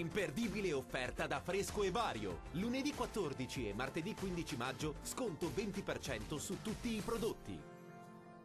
Imperdibile offerta da Fresco e Vario. Lunedì 14 e martedì 15 maggio sconto 20% su tutti i prodotti.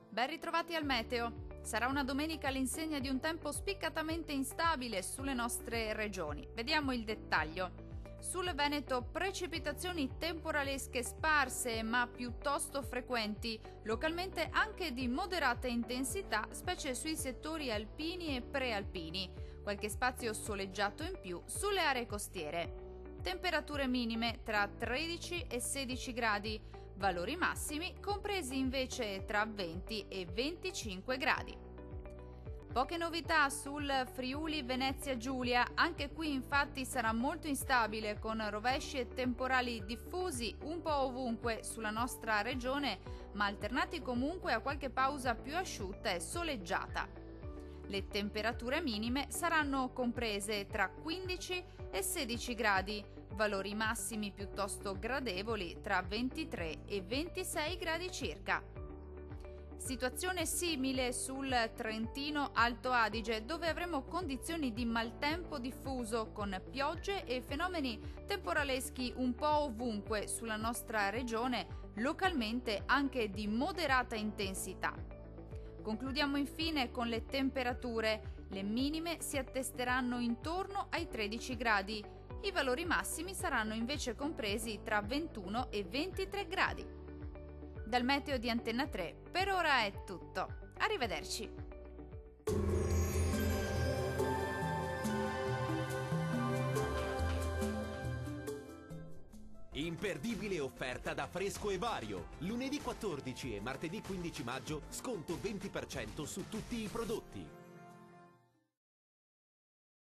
Ben ritrovati al meteo. Sarà una domenica all'insegna di un tempo spiccatamente instabile sulle nostre regioni. Vediamo il dettaglio. Sul Veneto precipitazioni temporalesche sparse ma piuttosto frequenti, localmente anche di moderata intensità, specie sui settori alpini e prealpini. Qualche spazio soleggiato in più sulle aree costiere. Temperature minime tra 13 e 16 gradi, valori massimi compresi invece tra 20 e 25 gradi. Poche novità sul Friuli Venezia Giulia, anche qui infatti sarà molto instabile con rovesci e temporali diffusi un po' ovunque sulla nostra regione, ma alternati comunque a qualche pausa più asciutta e soleggiata. Le temperature minime saranno comprese tra 15 e 16 gradi, valori massimi piuttosto gradevoli tra 23 e 26 gradi circa. Situazione simile sul Trentino Alto Adige, dove avremo condizioni di maltempo diffuso con piogge e fenomeni temporaleschi un po' ovunque sulla nostra regione, localmente anche di moderata intensità. Concludiamo infine con le temperature. Le minime si attesteranno intorno ai 13 gradi. I valori massimi saranno invece compresi tra 21 e 23 gradi. Dal meteo di Antenna 3 per ora è tutto. Arrivederci. Imperdibile offerta da Fresco e Vario. Lunedì 14 e martedì 15 maggio sconto 20% su tutti i prodotti.